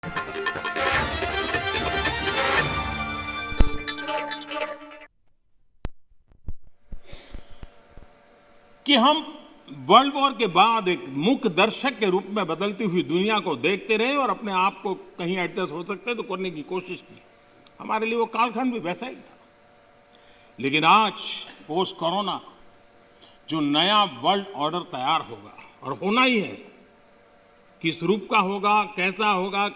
कि हम world war के बाद एक मूक दर्शक के रूप में बदलती हुई दुनिया को देखते रहे और अपने आप को कहीं एडजस्ट हो सकते तो करने की कोशिश की। हमारे लिए वो कालखंड भी वैसा ही था। लेकिन आज पोस्ट कोरोना जो नया वर्ल्ड ऑर्डर तैयार होगा और होना ही है, किस रूप का होगा, कैसा होगा,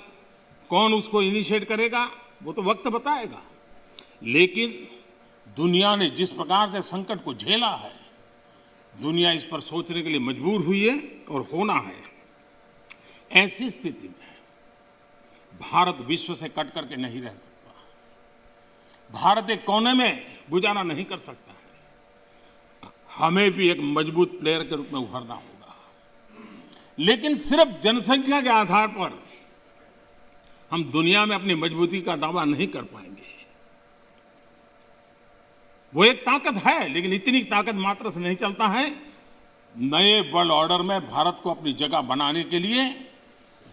कौन उसको इनिशिएट करेगा, वो तो वक्त बताएगा। लेकिन दुनिया ने जिस प्रकार से संकट को झेला है, दुनिया इस पर सोचने के लिए मजबूर हुई है और होना है। ऐसी स्थिति में भारत विश्व से कट करके नहीं रह सकता। भारत एक कोने में गुजारा नहीं कर सकता है। हमें भी एक मजबूत प्लेयर के रूप में उभरना होगा। लेकिन सिर्फ जनसंख्या के आधार पर हम दुनिया में अपनी मजबूती का दावा नहीं कर पाएंगे। वो एक ताकत है, लेकिन इतनी ताकत मात्र से नहीं चलता है। नए वर्ल्ड ऑर्डर में भारत को अपनी जगह बनाने के लिए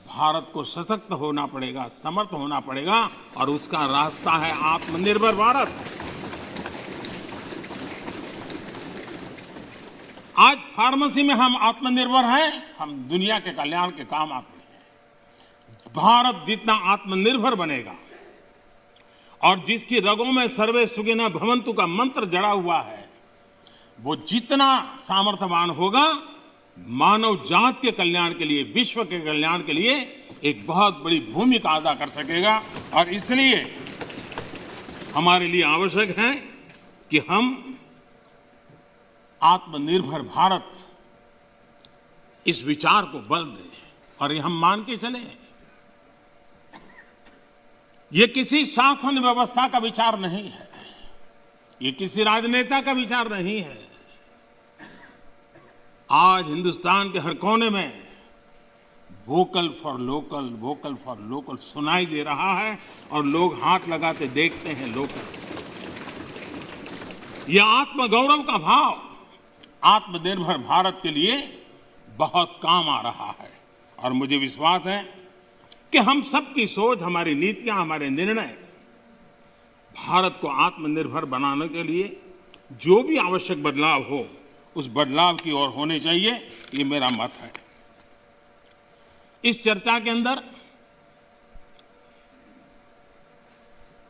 भारत को सशक्त होना पड़ेगा, समर्थ होना पड़ेगा, और उसका रास्ता है आत्मनिर्भर भारत। आज फार्मेसी में हम आत्मनिर्भर हैं, हम दुनिया के कल्याण के काम आते हैं। भारत जितना आत्मनिर्भर बनेगा और जिसकी रगों में सर्वे सुखिनः भवन्तु का मंत्र जड़ा हुआ है, वो जितना सामर्थ्यवान होगा, मानव जात के कल्याण के लिए, विश्व के कल्याण के लिए एक बहुत बड़ी भूमिका अदा कर सकेगा। और इसलिए हमारे लिए आवश्यक है कि हम आत्मनिर्भर भारत इस विचार को बल दें और ये हम मान के चलें। ये किसी शासन व्यवस्था का विचार नहीं है, ये किसी राजनेता का विचार नहीं है। आज हिंदुस्तान के हर कोने में vocal for local, vocal for local सुनाई दे रहा है और लोग हाथ लगाते देखते हैं लोकल। यह आत्मगौरव का भाव आत्मनिर्भर भारत के लिए बहुत काम आ रहा है। और मुझे विश्वास है कि हम सबकी सोच, हमारी नीतियां, हमारे निर्णय भारत को आत्मनिर्भर बनाने के लिए जो भी आवश्यक बदलाव हो, उस बदलाव की ओर होने चाहिए, ये मेरा मत है। इस चर्चा के अंदर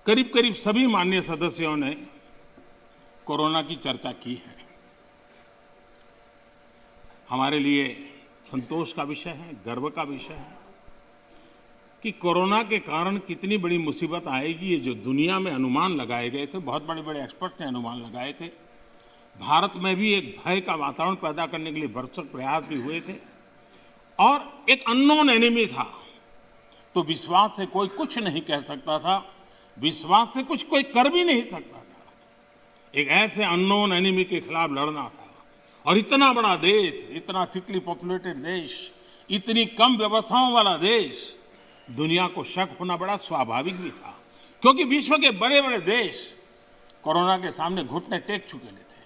करीब करीब सभी माननीय सदस्यों ने कोरोना की चर्चा की है। हमारे लिए संतोष का विषय है, गर्व का विषय है कि कोरोना के कारण कितनी बड़ी मुसीबत आएगी। ये जो दुनिया में अनुमान लगाए गए थे, बहुत बड़े बड़े एक्सपर्ट ने अनुमान लगाए थे, भारत में भी एक भय का वातावरण पैदा करने के लिए भरसक प्रयास भी हुए थे। और एक अननोन एनिमी था, तो विश्वास से कोई कुछ नहीं कह सकता था, विश्वास से कुछ कोई कर भी नहीं सकता था। एक ऐसे अननोन एनिमी के खिलाफ लड़ना था। और इतना बड़ा देश, इतना थिकली पॉपुलेटेड देश, इतनी कम व्यवस्थाओं वाला देश, दुनिया को शक होना बड़ा स्वाभाविक भी था, क्योंकि विश्व के बड़े बड़े देश कोरोना के सामने घुटने टेक चुके थे।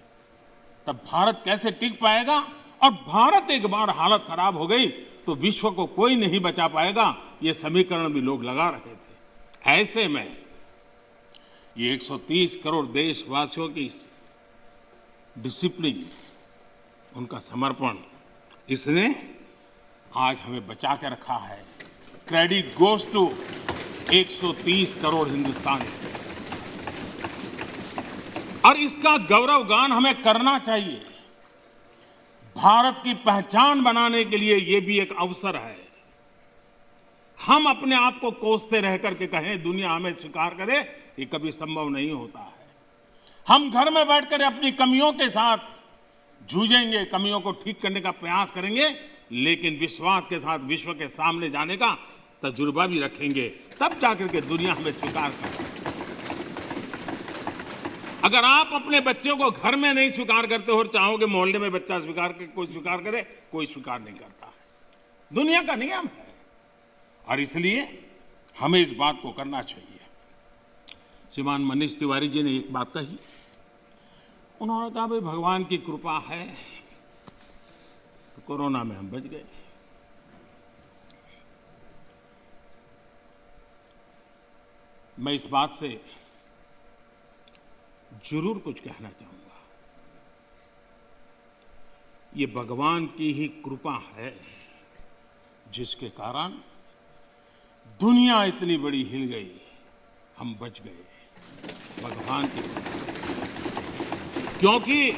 तब भारत कैसे टिक पाएगा? और भारत एक बार हालत खराब हो गई तो विश्व को कोई नहीं बचा पाएगा, ये समीकरण भी लोग लगा रहे थे। ऐसे में ये 130 करोड़ देशवासियों की डिसिप्लिन, उनका समर्पण, इसने आज हमें बचा के रखा है। क्रेडिट गोज टू 130 करोड़ हिंदुस्तानी। और इसका गौरवगान हमें करना चाहिए। भारत की पहचान बनाने के लिए यह भी एक अवसर है। हम अपने आप को कोसते रह करके कहें दुनिया हमें स्वीकार करे, ये कभी संभव नहीं होता है। हम घर में बैठकर अपनी कमियों के साथ जूझेंगे, कमियों को ठीक करने का प्रयास करेंगे, लेकिन विश्वास के साथ विश्व के सामने जाने का तजुर्बा भी रखेंगे, तब जाकर के दुनिया हमें स्वीकार करे। अगर आप अपने बच्चों को घर में नहीं स्वीकार करते हो और चाहोगे मोहल्ले में बच्चा स्वीकार करे, कोई स्वीकार करे, कोई स्वीकार नहीं करता है। दुनिया का नियम है और इसलिए हमें इस बात को करना चाहिए। श्रीमान मनीष तिवारी जी ने एक बात कही, उन्होंने कहा भाई भगवान की कृपा है तो कोरोना में हम बच गए। मैं इस बात से जरूर कुछ कहना चाहूंगा। ये भगवान की ही कृपा है जिसके कारण दुनिया इतनी बड़ी हिल गई, हम बच गए। भगवान की क्योंकि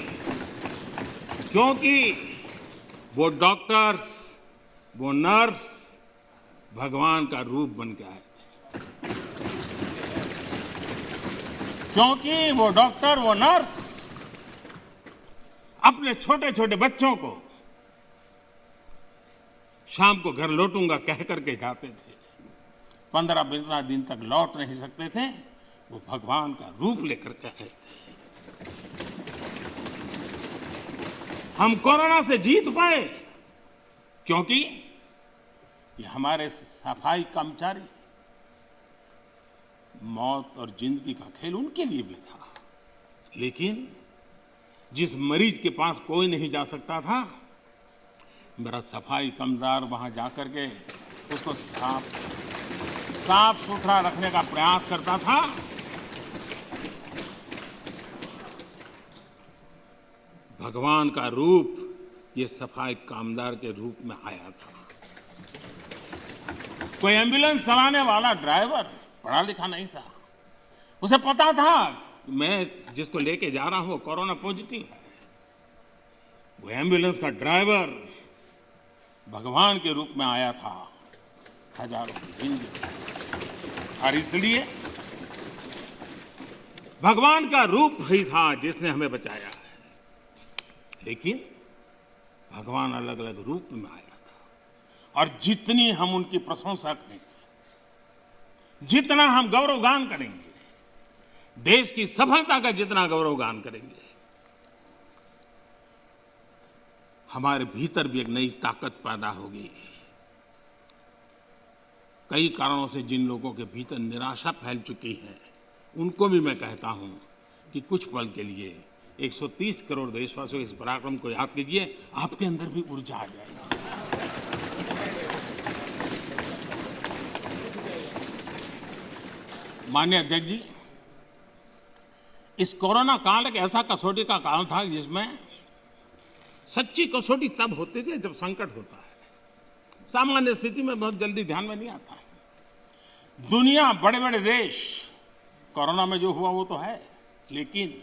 क्योंकि वो डॉक्टर्स, वो नर्स भगवान का रूप बन के आए थे। क्योंकि वो डॉक्टर, वो नर्स अपने छोटे छोटे बच्चों को शाम को घर लौटूंगा कह करके जाते थे। 15-15 दिन तक लौट नहीं सकते थे, वो भगवान का रूप लेकर के आए थे। हम कोरोना से जीत पाए क्योंकि ये हमारे सफाई कर्मचारी, मौत और जिंदगी का खेल उनके लिए भी था। लेकिन जिस मरीज के पास कोई नहीं जा सकता था, मेरा सफाई कर्मचारी वहां जाकर के उसको साफ सुथरा रखने का प्रयास करता था। भगवान का रूप ये सफाई कामदार के रूप में आया था। कोई एम्बुलेंस चलाने वाला ड्राइवर पढ़ा लिखा नहीं था, उसे पता था मैं जिसको लेके जा रहा हूं वो कोरोना पॉजिटिव है। वो एम्बुलेंस का ड्राइवर भगवान के रूप में आया था हजारों की जिंदगी। और इसलिए भगवान का रूप ही था जिसने हमें बचाया है। लेकिन भगवान अलग अलग रूप में आया था, और जितनी हम उनकी प्रशंसा करेंगे, जितना हम गौरवगान करेंगे, देश की सफलता का जितना गौरवगान करेंगे, हमारे भीतर भी एक नई ताकत पैदा होगी। कई कारणों से जिन लोगों के भीतर निराशा फैल चुकी है, उनको भी मैं कहता हूं कि कुछ पल के लिए 130 करोड़ देशवासियों के इस पराक्रम को याद कीजिए, आपके अंदर भी ऊर्जा आ जाएगी। माननीय अध्यक्ष जी, इस कोरोना काल एक ऐसा कसौटी का काल था जिसमें सच्ची कसौटी तब होती थी जब संकट होता है। सामान्य स्थिति में बहुत जल्दी ध्यान में नहीं आता। दुनिया, बड़े बड़े देश, कोरोना में जो हुआ वो तो है, लेकिन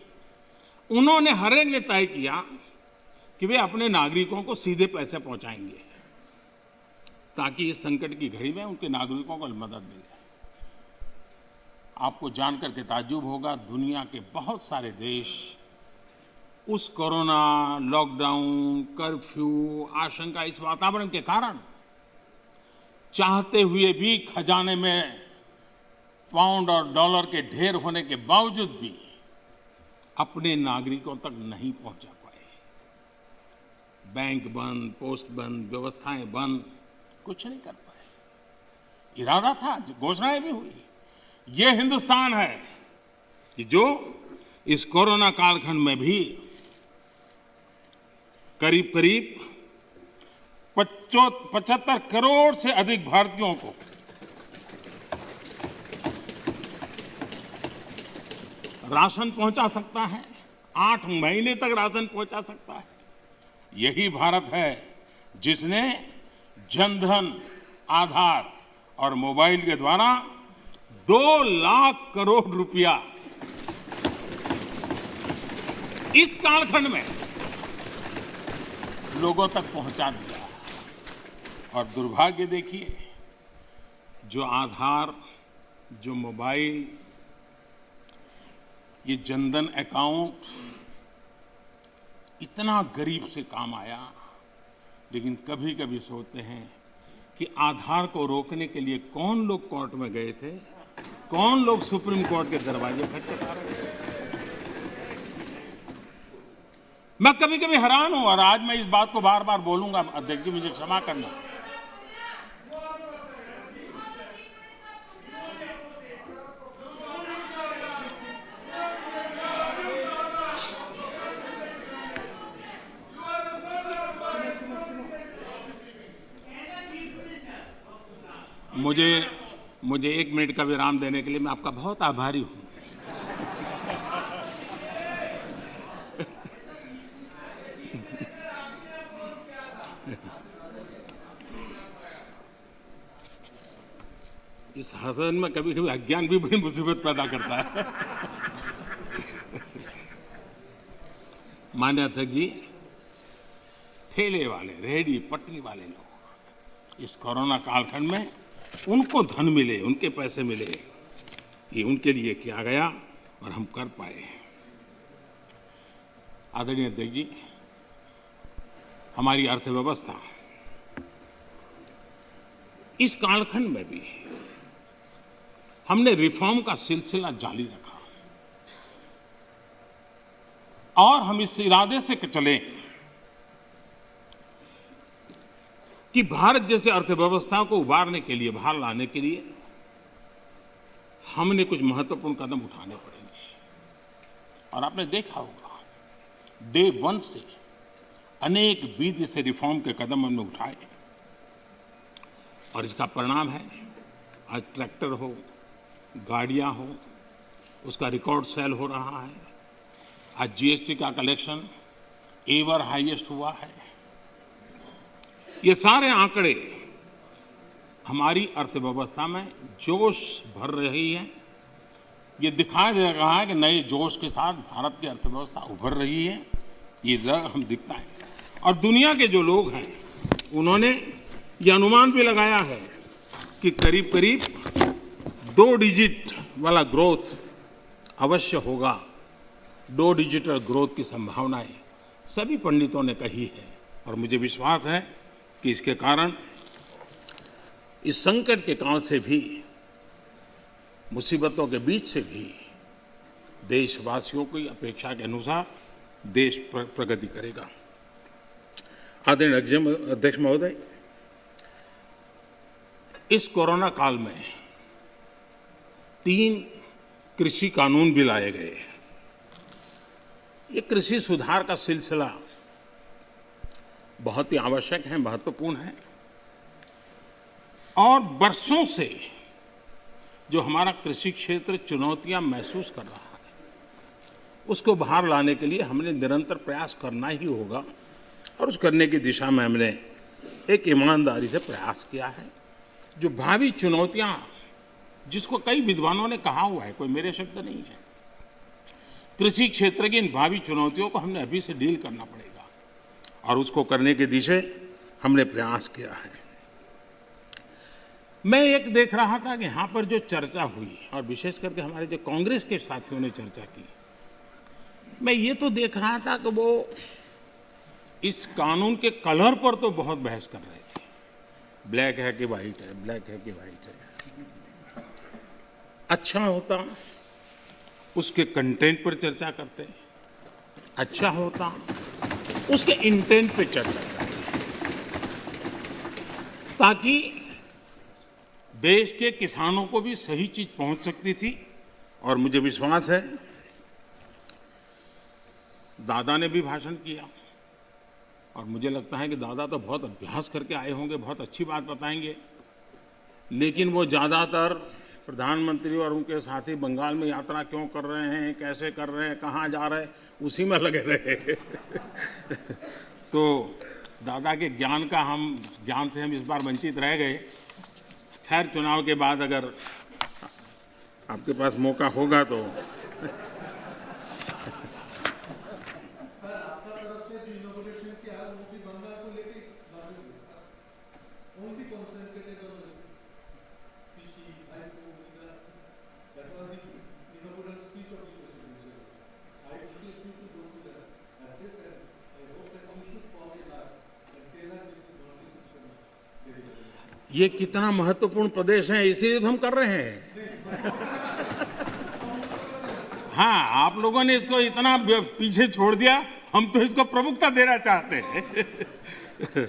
उन्होंने हर एक ने तय किया कि वे अपने नागरिकों को सीधे पैसे पहुंचाएंगे ताकि इस संकट की घड़ी में उनके नागरिकों को मदद मिले। आपको जानकर के ताज्जुब होगा, दुनिया के बहुत सारे देश उस कोरोना, लॉकडाउन, कर्फ्यू, आशंका, इस वातावरण के कारण चाहते हुए भी खजाने में पाउंड और डॉलर के ढेर होने के बावजूद भी अपने नागरिकों तक नहीं पहुंचा पाए। बैंक बंद, पोस्ट बंद, व्यवस्थाएं बंद, कुछ नहीं कर पाए। इरादा था, घोषणाएं भी हुई। ये हिंदुस्तान है कि जो इस कोरोना कालखंड में भी करीब करीब 75 करोड़ से अधिक भारतीयों को राशन पहुंचा सकता है, 8 महीने तक राशन पहुंचा सकता है। यही भारत है जिसने जनधन, आधार और मोबाइल के द्वारा 2 लाख करोड़ रुपया इस कालखंड में लोगों तक पहुंचा दिया। और दुर्भाग्य देखिए, जो आधार, जो मोबाइल, ये जनधन अकाउंट इतना गरीब से काम आया, लेकिन कभी कभी सोचते हैं कि आधार को रोकने के लिए कौन लोग कोर्ट में गए थे, कौन लोग सुप्रीम कोर्ट के दरवाजे खटखटा रहे थे। मैं कभी कभी हैरान हूं, और आज मैं इस बात को बार बार बोलूंगा। अध्यक्ष जी, मुझे क्षमा करना। मुझे 1 मिनट का विराम देने के लिए मैं आपका बहुत आभारी हूँ। इस हसन में कभी-कभी अज्ञान भी बड़ी मुसीबत पैदा करता है। माननीय अध्यक्ष जी, ठेले वाले, रेहड़ी पटरी वाले लोग इस कोरोना कालखंड में उनको धन मिले, उनके पैसे मिले, ये उनके लिए किया गया और हम कर पाए। आदरणीय अध्यक्ष जी, हमारी अर्थव्यवस्था इस कालखंड में भी हमने रिफॉर्म का सिलसिला जारी रखा और हम इस इरादे से चले कि भारत जैसे अर्थव्यवस्था को उबारने के लिए, बाहर लाने के लिए हमने कुछ महत्वपूर्ण कदम उठाने पड़ेंगे। और आपने देखा होगा, डे 1 से अनेक विधि से रिफॉर्म के कदम हमने उठाए और इसका परिणाम है आज ट्रैक्टर हो, गाड़ियां हो, उसका रिकॉर्ड सेल हो रहा है। आज जीएसटी का कलेक्शन एवर हाईएस्ट हुआ है। ये सारे आंकड़े हमारी अर्थव्यवस्था में जोश भर रही है। ये दिखाया जा रहा है कि नए जोश के साथ भारत की अर्थव्यवस्था उभर रही है। ये हम दिखता है और दुनिया के जो लोग हैं उन्होंने ये अनुमान भी लगाया है कि करीब करीब 2 डिजिट वाला ग्रोथ अवश्य होगा। 2 डिजिटल ग्रोथ की संभावनाएं सभी पंडितों ने कही है और मुझे विश्वास है कि इसके कारण इस संकट के काल से भी, मुसीबतों के बीच से भी देशवासियों की अपेक्षा के अनुसार देश प्रगति करेगा। आदरणीय अध्यक्ष महोदय, इस कोरोना काल में 3 कृषि कानून भी लाए गए। ये कृषि सुधार का सिलसिला बहुत ही आवश्यक है, महत्वपूर्ण है और बरसों से जो हमारा कृषि क्षेत्र चुनौतियां महसूस कर रहा है, उसको बाहर लाने के लिए हमने निरंतर प्रयास करना ही होगा और उस करने की दिशा में हमने एक ईमानदारी से प्रयास किया है। जो भावी चुनौतियां, जिसको कई विद्वानों ने कहा हुआ है, कोई मेरे शब्द नहीं है, कृषि क्षेत्र की इन भावी चुनौतियों को हमने अभी से डील करना पड़ेगा और उसको करने की दिशा हमने प्रयास किया है। मैं एक देख रहा था कि यहाँ पर जो चर्चा हुई और विशेष करके हमारे जो कांग्रेस के साथियों ने चर्चा की, मैं ये तो देख रहा था कि वो इस कानून के कलर पर तो बहुत बहस कर रहे थे। ब्लैक है कि वाइट है, ब्लैक है कि वाइट है। अच्छा होता उसके कंटेंट पर चर्चा करते, अच्छा होता उसके इंटेंट पे चर्चा करते, ताकि देश के किसानों को भी सही चीज पहुंच सकती थी। और मुझे विश्वास है, दादा ने भी भाषण किया और मुझे लगता है कि दादा तो बहुत अभ्यास करके आए होंगे, बहुत अच्छी बात बताएंगे, लेकिन वो ज़्यादातर प्रधानमंत्री और उनके साथी बंगाल में यात्रा क्यों कर रहे हैं, कैसे कर रहे हैं, कहाँ जा रहे हैं, उसी में लगे रहे। तो दादा के ज्ञान से हम इस बार वंचित रह गए। खैर, चुनाव के बाद अगर आपके पास मौका होगा तो ये कितना महत्वपूर्ण प्रदेश है, इसीलिए तो हम कर रहे हैं। हाँ, आप लोगों ने इसको इतना पीछे छोड़ दिया, हम तो इसको प्रमुखता देना चाहते हैं।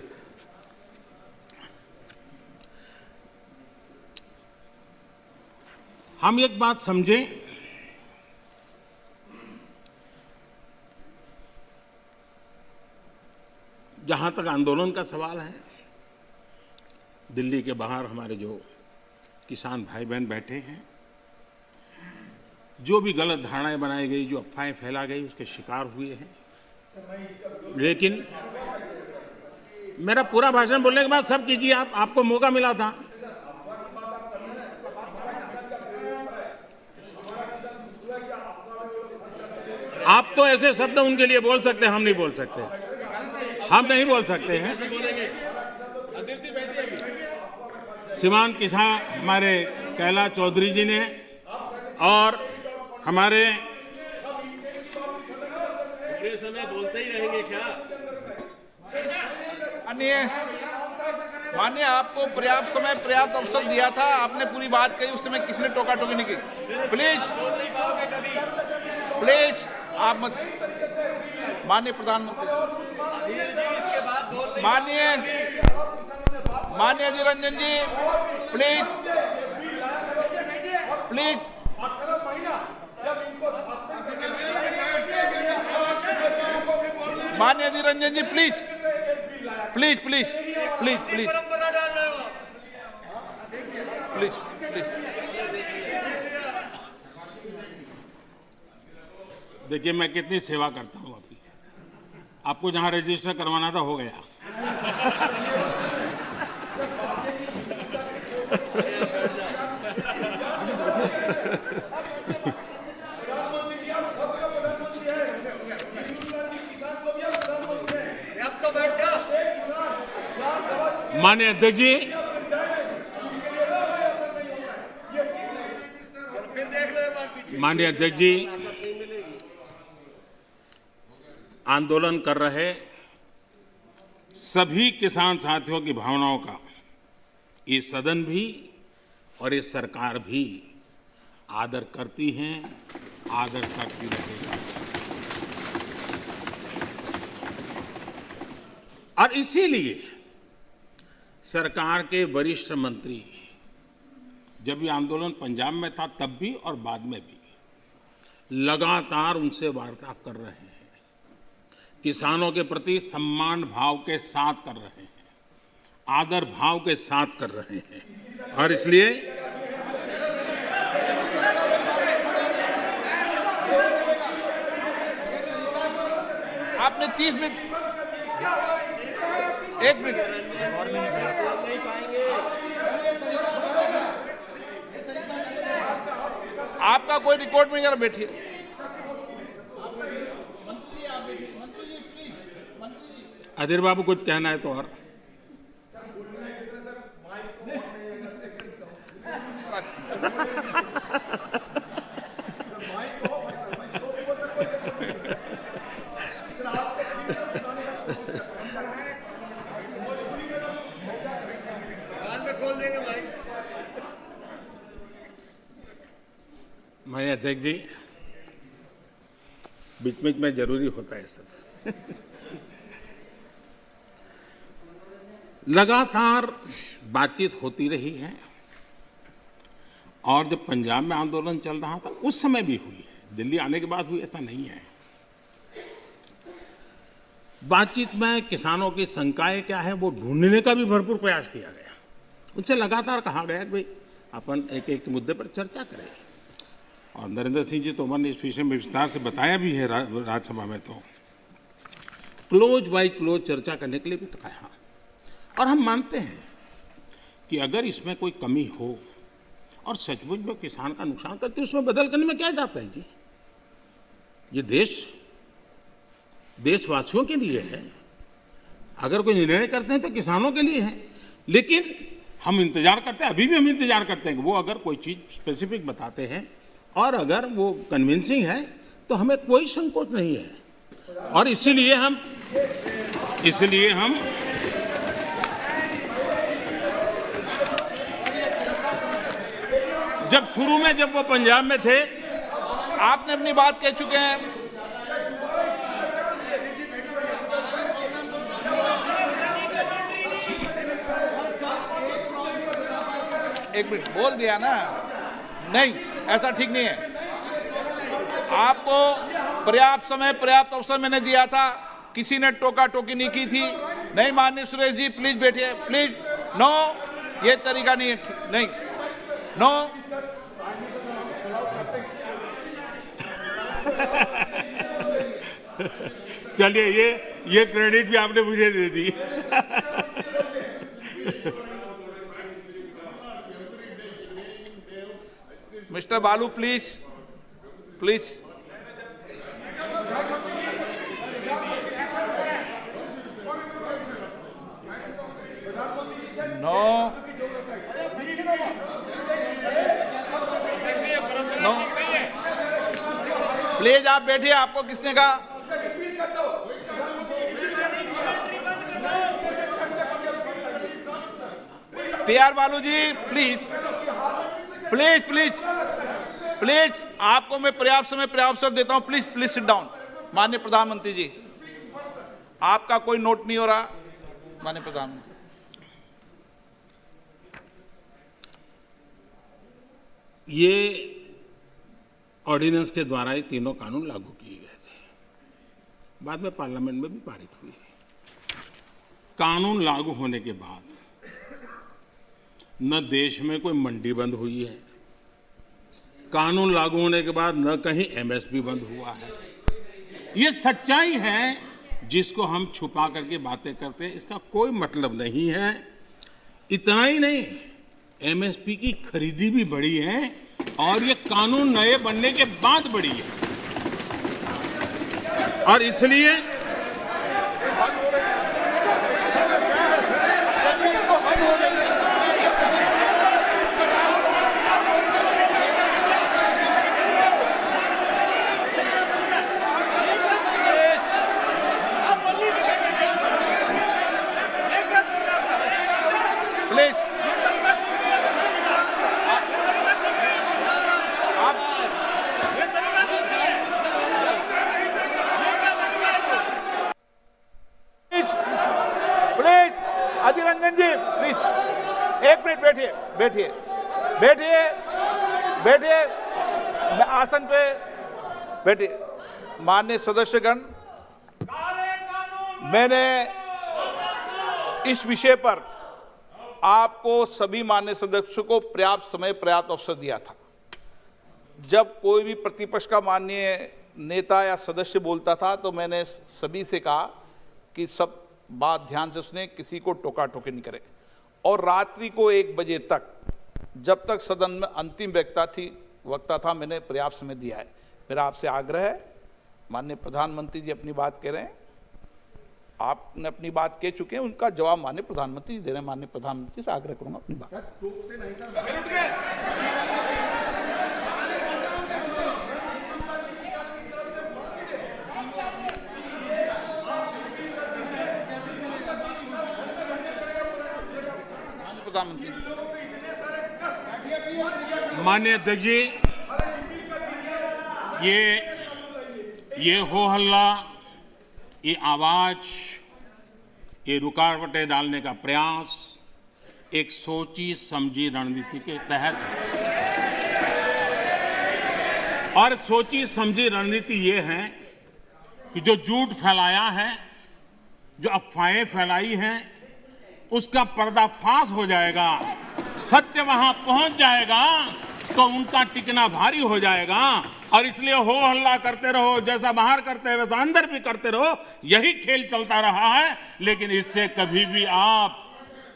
हम एक बात समझें, जहां तक आंदोलन का सवाल है, दिल्ली के बाहर हमारे जो किसान भाई बहन बैठे हैं। जो भी गलत धारणाएं बनाई गई, जो अफवाहें फैला गई, उसके शिकार हुए हैं। लेकिन मेरा पूरा भाषण बोलने के बाद सब कीजिए, आपको मौका मिला था। आप तो ऐसे शब्द उनके लिए बोल सकते हैं, हम नहीं बोल सकते, हम नहीं बोल सकते हैं। श्रीमान किसान हमारे कैलाश चौधरी जी ने और हमारे पूरे समय बोलते ही रहेंगे क्या? माननीय आपको पर्याप्त समय पर्याप्त अवसर दिया था, आपने पूरी बात कही, उस समय किसी ने टोका टोकी नहीं की। प्लीज प्लीज आप मत। माननीय प्रधानमंत्री, माननीय अधीर रंजन जी, प्लीज प्लीज माननीय Adhir Ranjan ji, please please please please please please please. देखिए मैं कितनी सेवा करता हूँ आपकी। आपको जहाँ रजिस्टर करवाना था हो गया। माननीय अध्यक्ष जी, माननीय अध्यक्ष जी, आंदोलन कर रहे सभी किसान साथियों की भावनाओं का ये सदन भी और ये सरकार भी आदर करती हैं, आदर करती रहेगी। और इसीलिए सरकार के वरिष्ठ मंत्री जब ये आंदोलन पंजाब में था तब भी और बाद में भी लगातार उनसे वार्ता कर रहे हैं, किसानों के प्रति सम्मान भाव के साथ कर रहे हैं, आदर भाव के साथ कर रहे हैं। और इसलिए आपने 30 मिनट, 1 मिनट आपका कोई रिकॉर्ड में, जरा बैठिए। अधीर बाबू कुछ कहना है तो और माननीय अध्यक्ष जी, बीच बीच में जरूरी होता है सब। लगातार बातचीत होती रही है और जब पंजाब में आंदोलन चल रहा था उस समय भी हुई है, दिल्ली आने के बाद हुई ऐसा नहीं है। बातचीत में किसानों की शंकाएं क्या है वो ढूंढने का भी भरपूर प्रयास किया गया। उनसे लगातार कहा गया कि भाई अपन एक एक मुद्दे पर चर्चा करें। और नरेंद्र सिंह जी तोमर ने इस विषय में विस्तार से बताया भी है राज्यसभा में, तो क्लोज बाय क्लोज चर्चा करने के लिए भी तो कहा। और हम मानते हैं कि अगर इसमें कोई कमी हो और सचमुच में किसान का नुकसान करते उसमें बदल करने में क्या जाता है जी। ये देशवासियों के लिए है, अगर कोई निर्णय करते हैं तो किसानों के लिए है। लेकिन हम इंतजार करते हैं, अभी भी हम इंतजार करते हैं कि वो अगर कोई चीज़ स्पेसिफिक बताते हैं और अगर वो कन्विंसिंग है तो हमें कोई संकोच नहीं है। और इसलिए हम जब शुरू में जब वो पंजाब में थे, आपने अपनी बात कह चुके हैं। एक मिनट बोल दिया ना, नहीं ऐसा ठीक नहीं है। आपको पर्याप्त समय पर्याप्त अवसर मैंने दिया था, किसी ने टोका टोकी नहीं की थी। नहीं माननीय सुरेश जी प्लीज बैठिए, प्लीज। नो, ये तरीका नहीं है, नहीं नो, चलिए ये क्रेडिट भी आपने मुझे दे दी। Mister Balu please please. No no, please आप बैठिए, आपको किसने कहा? TR Balu ji please please please please, आपको मैं पर्याप्त समय पर्याप्त अवसर देता हूं। Please please sit down. माननीय प्रधानमंत्री जी, आपका कोई नोट नहीं हो रहा। माननीय प्रधानमंत्री, ये ऑर्डिनेंस के द्वारा ये तीनों कानून लागू किए गए थे, बाद में पार्लियामेंट में भी पारित हुए। कानून लागू होने के बाद न देश में कोई मंडी बंद हुई है, कानून लागू होने के बाद न कहीं एमएसपी बंद हुआ है। ये सच्चाई है जिसको हम छुपा करके बातें करते हैं, इसका कोई मतलब नहीं है। इतना ही नहीं, एमएसपी की खरीदी भी बढ़ी है और ये कानून नए बनने के बाद बढ़ी है। और इसलिए please please, Adhir Ranjan ji please एक मिनट बैठिए बैठिए बैठिए बैठिए, आसन पे बैठिए। माननीय सदस्यगण, मैंने इस विषय पर आपको सभी माननीय सदस्यों को पर्याप्त समय पर्याप्त अवसर दिया था। जब कोई भी प्रतिपक्ष का माननीय नेता या सदस्य बोलता था तो मैंने सभी से कहा कि सब बात ध्यान से सुने, किसी को टोका टोकी नहीं करे। और रात्रि को 1 बजे तक, जब तक सदन में अंतिम वक्ता था, मैंने पर्याप्त समय दिया है। मेरा आपसे आग्रह है, माननीय प्रधानमंत्री जी अपनी बात कह रहे हैं, आपने अपनी बात कह चुके हैं, उनका जवाब माननीय प्रधानमंत्री जी दे रहे हैं। माननीय प्रधानमंत्री से आग्रह करूंगा अपनी बात। प्रधानमंत्री, माननीय अध्यक्ष जी, ये हो हल्ला, ये आवाज, ये रुकावटें डालने का प्रयास एक सोची समझी रणनीति के तहत है। और सोची समझी रणनीति ये है कि जो झूठ फैलाया है, जो अफवाहें फैलाई हैं, उसका पर्दाफाश हो जाएगा, सत्य वहां पहुंच जाएगा तो उनका टिकना भारी हो जाएगा। और इसलिए हो हल्ला करते रहो, जैसा बाहर करते हैं वैसा अंदर भी करते रहो, यही खेल चलता रहा है। लेकिन इससे कभी भी आप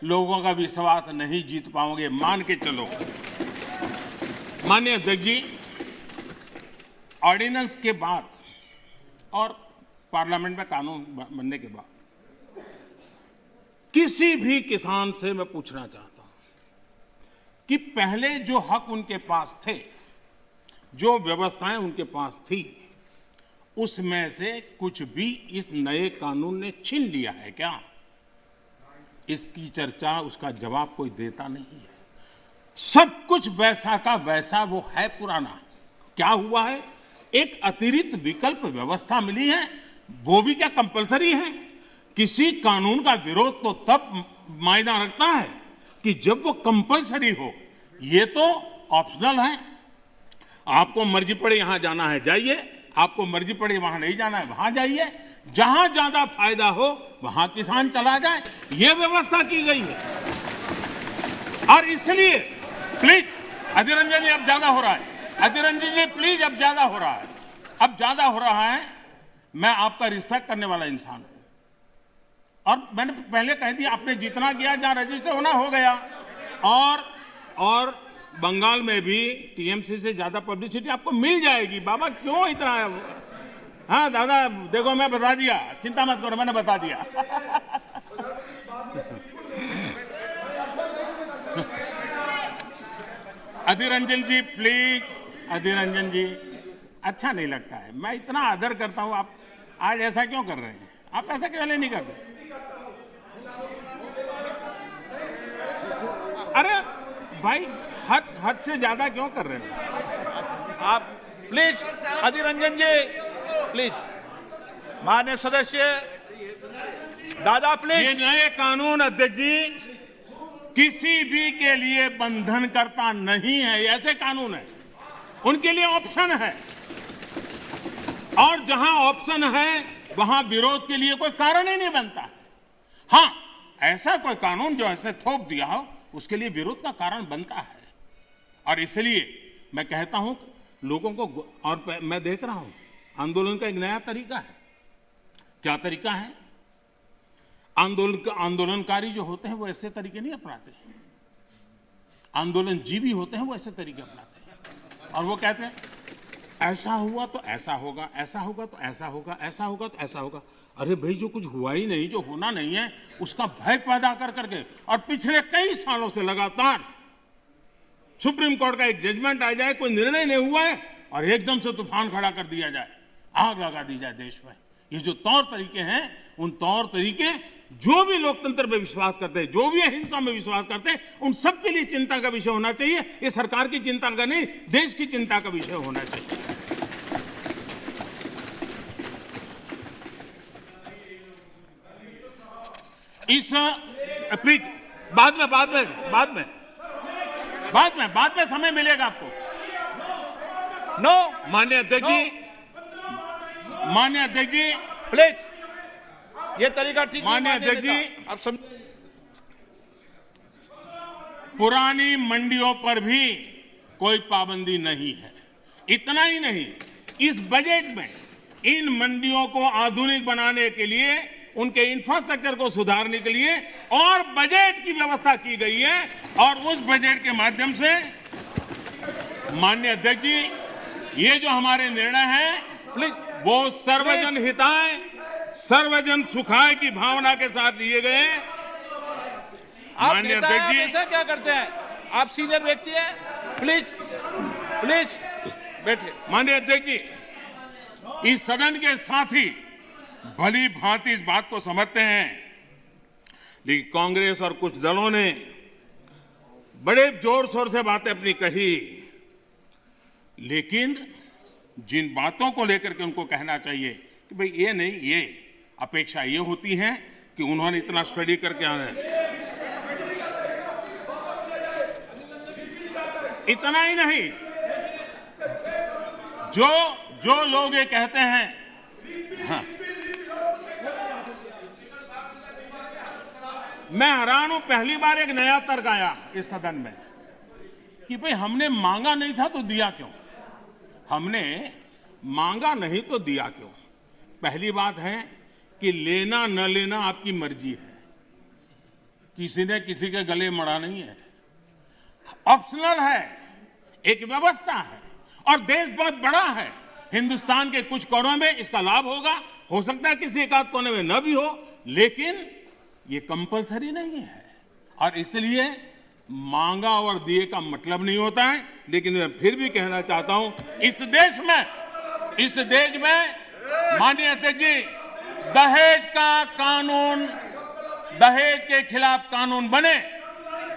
लोगों का विश्वास नहीं जीत पाओगे, मान के चलो। माननीय अध्यक्ष जी, ऑर्डिनेंस के बाद और पार्लियामेंट में कानून बनने के बाद किसी भी किसान से मैं पूछना चाहता हूं कि पहले जो हक उनके पास थे, जो व्यवस्थाएं उनके पास थी, उसमें से कुछ भी इस नए कानून ने छीन लिया है क्या? इसकी चर्चा, उसका जवाब कोई देता नहीं है। सब कुछ वैसा का वैसा वो है पुराना। क्या हुआ है? एक अतिरिक्त विकल्प व्यवस्था मिली है, वो भी क्या कंपलसरी है? किसी कानून का विरोध तो तब मायना रखता है कि जब वो कंपलसरी हो। ये तो ऑप्शनल है। आपको मर्जी पड़े यहां जाना है जाइए, आपको मर्जी पड़े वहां नहीं जाना है वहां जाइए, जहां ज्यादा फायदा हो वहां किसान चला जाए, ये व्यवस्था की गई है। और इसलिए प्लीज अधीर रंजन जी अब ज्यादा हो रहा है। अधीर रंजन जी प्लीज, अब ज्यादा हो रहा है, अब ज्यादा हो रहा है। मैं आपका रिस्पेक्ट करने वाला इंसान हूं और मैंने पहले कह दिया, आपने जितना किया, जहां रजिस्टर होना हो गया। और बंगाल में भी टीएमसी से ज्यादा पब्लिसिटी आपको मिल जाएगी। बाबा क्यों इतना? हाँ दादा देखो, मैं बता दिया, चिंता मत करो, मैंने बता दिया। अधीर रंजन जी प्लीज, अधीर रंजन जी, अच्छा नहीं लगता है। मैं इतना आदर करता हूं, आप आज ऐसा क्यों कर रहे हैं? आप ऐसा क्यों नहीं करते? अरे भाई, हद से ज्यादा क्यों कर रहे हैं आप? Please Adhir Ranjan ji, please. माननीय सदस्य दादा प्लीज। ये नए कानून अध्यक्ष जी किसी भी के लिए बंधन करता नहीं है। ऐसे कानून है, उनके लिए ऑप्शन है, और जहां ऑप्शन है वहां विरोध के लिए कोई कारण ही नहीं बनता है। हां, ऐसा कोई कानून जो ऐसे थोप दिया हो, उसके लिए विरोध का कारण बनता है। और इसलिए मैं कहता हूं लोगों को, और मैं देख रहा हूं आंदोलन का एक नया तरीका है। क्या तरीका है? आंदोलनकारी जो होते हैं वो ऐसे तरीके नहीं अपनाते। आंदोलनजीवी होते हैं वो ऐसे तरीके अपनाते हैं, और वो कहते हैं ऐसा हुआ तो ऐसा होगा, ऐसा होगा तो ऐसा होगा, ऐसा होगा तो ऐसा होगा। अरे भाई, जो कुछ हुआ ही नहीं, जो होना नहीं है, उसका भय पैदा कर करके, और पिछले कई सालों से लगातार सुप्रीम कोर्ट का एक जजमेंट आ जाए, कोई निर्णय नहीं हुआ है, और एकदम से तूफान खड़ा कर दिया जाए, आग लगा दी जाए देश में। ये जो तौर तरीके हैं, उन तौर तरीके, जो भी लोकतंत्र में विश्वास करते हैं, जो भी अहिंसा में विश्वास करते हैं, उन सबके लिए चिंता का विषय होना चाहिए। ये सरकार की चिंता का नहीं, देश की चिंता का विषय होना चाहिए। इस प्लीज, बाद में समय मिलेगा आपको। नो, माननीय अध्यक्ष जी प्लीज, ये तरीका ठीक नहीं। माननीय अध्यक्ष जी, आप समझ, पुरानी मंडियों पर भी कोई पाबंदी नहीं है। इतना ही नहीं, इस बजट में इन मंडियों को आधुनिक बनाने के लिए, उनके इंफ्रास्ट्रक्चर को सुधारने के लिए और बजट की व्यवस्था की गई है। और उस बजट के माध्यम से माननीय अध्यक्ष जी, ये जो हमारे निर्णय हैं, प्लीज, वो सर्वजन हिताय, सर्वजन सुखाय की भावना के साथ लिए गए। आप माननीय नेता हैं, अध्यक्ष जी, आप ऐसा क्या करते हैं? आप सीनियर व्यक्ति हैं, प्लीज प्लीज बैठे। माननीय अध्यक्ष जी, इस सदन के साथी भली भांति इस बात को समझते हैं, लेकिन कांग्रेस और कुछ दलों ने बड़े जोर शोर से बातें अपनी कही, लेकिन जिन बातों को लेकर के उनको कहना चाहिए कि भाई ये नहीं, ये अपेक्षा ये होती है कि उन्होंने इतना स्टडी करके आना है। इतना ही नहीं, जो लोग ये कहते हैं, हाँ, मैं हैरान हूं, पहली बार एक नया तर्क आया इस सदन में कि भाई हमने मांगा नहीं था तो दिया क्यों? हमने मांगा नहीं तो दिया क्यों? पहली बात है कि लेना न लेना आपकी मर्जी है, किसी ने किसी के गले मड़ा नहीं है, ऑप्शनल है, एक व्यवस्था है, और देश बहुत बड़ा है। हिंदुस्तान के कुछ कोनों में इसका लाभ होगा, हो सकता है किसी एक आध कोने में न भी हो, लेकिन ये कंपलसरी नहीं है। और इसलिए मांगा और दिए का मतलब नहीं होता है। लेकिन मैं फिर भी कहना चाहता हूं, इस देश में माननीय अध्यक्ष जी, दहेज का कानून, दहेज के खिलाफ कानून बने,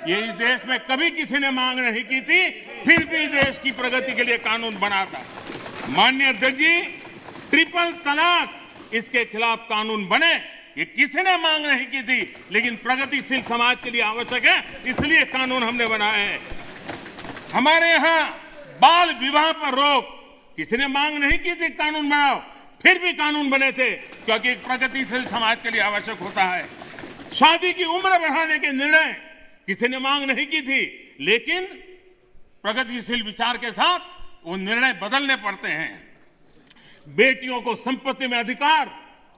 ये इस देश में कभी किसी ने मांग नहीं की थी, फिर भी देश की प्रगति के लिए कानून बना था। माननीय अध्यक्ष जी, ट्रिपल तलाक, इसके खिलाफ कानून बने, ये किसी ने मांग नहीं की थी, लेकिन प्रगतिशील समाज के लिए आवश्यक है, इसलिए कानून हमने बनाए हैं। हमारे यहां बाल विवाह पर रोक, किसी ने मांग नहीं की थी कानून बनाओ, फिर भी कानून बने थे, क्योंकि एक प्रगतिशील समाज के लिए आवश्यक होता है। शादी की उम्र बढ़ाने के निर्णय किसी ने मांग नहीं की थी, लेकिन प्रगतिशील विचार के साथ वो निर्णय बदलने पड़ते हैं। बेटियों को संपत्ति में अधिकार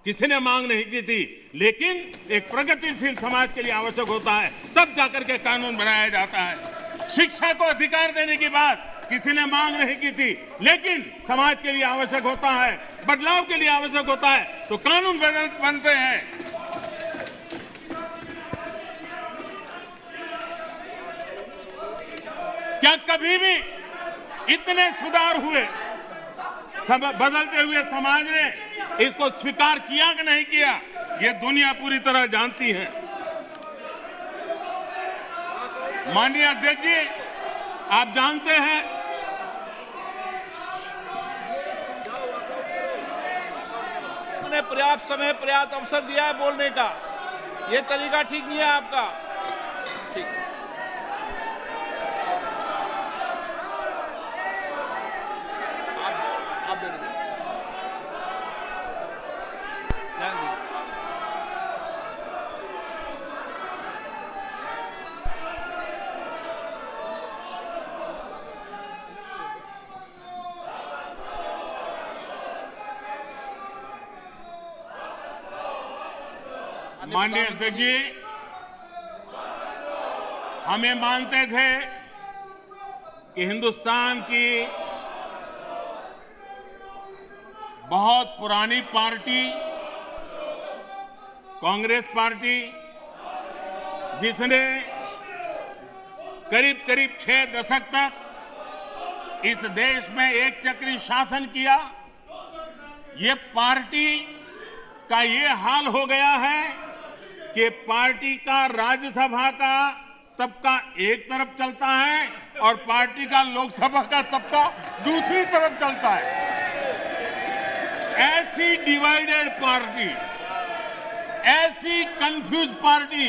किसी ने मांग नहीं की थी, लेकिन एक प्रगतिशील समाज के लिए आवश्यक होता है, तब जाकर के कानून बनाया जाता है। शिक्षा को अधिकार देने की बात किसी ने मांग नहीं की थी, लेकिन समाज के लिए आवश्यक होता है, बदलाव के लिए आवश्यक होता है, तो कानून बनते हैं। क्या कभी भी इतने सुधार हुए बदलते हुए समाज ने इसको स्वीकार किया कि नहीं किया, ये दुनिया पूरी तरह जानती है। माननीय अध्यक्ष जी, आप जानते हैं उन्होंने पर्याप्त समय पर्याप्त अवसर दिया है बोलने का, ये तरीका ठीक नहीं है आपका। ठीक, आप दे दीजिए। माननीय अध्यक्ष जी, हमें मानते थे कि हिंदुस्तान की बहुत पुरानी पार्टी कांग्रेस पार्टी, जिसने करीब करीब 6 दशक तक इस देश में एक चक्री शासन किया, ये पार्टी का ये हाल हो गया है कि पार्टी का राज्यसभा का तबका एक तरफ चलता है और पार्टी का लोकसभा का तबका दूसरी तरफ चलता है। ऐसी डिवाइडेड पार्टी, ऐसी कंफ्यूज पार्टी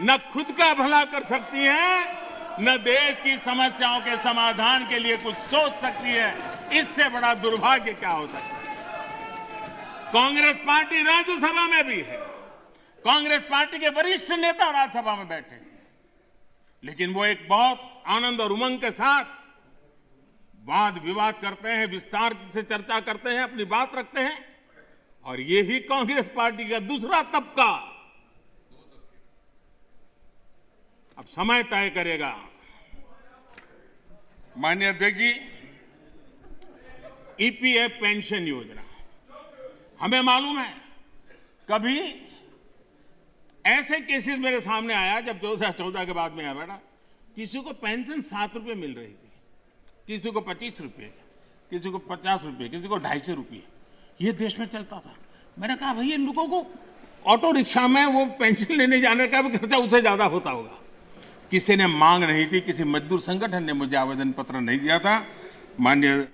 न खुद का भला कर सकती है, न देश की समस्याओं के समाधान के लिए कुछ सोच सकती है। इससे बड़ा दुर्भाग्य क्या हो सकता है। कांग्रेस पार्टी राज्यसभा में भी है, कांग्रेस पार्टी के वरिष्ठ नेता राज्यसभा में बैठे हैं, लेकिन वो एक बहुत आनंद और उमंग के साथ वाद विवाद करते हैं, विस्तार से चर्चा करते हैं, अपनी बात रखते हैं। और यही कांग्रेस पार्टी का दूसरा तबका अब समय तय करेगा। माननीय अध्यक्ष जी, ईपीएफ पेंशन योजना, हमें मालूम है कभी ऐसे केसेस मेरे सामने आया जब 2014 के बाद में आया बेटा, किसी को पेंशन 7 रुपये मिल रही थी, किसी को 25 रुपये, किसी को 50 रुपये, किसी को 250 रुपये, ये देश में चलता था। मैंने कहा भाई इन लोगों को ऑटो रिक्शा में वो पेंशन लेने जाने का भी खर्चा उससे ज्यादा होता होगा। किसी ने मांग नहीं थी, किसी मजदूर संगठन ने मुझे आवेदन पत्र नहीं दिया था। माननीय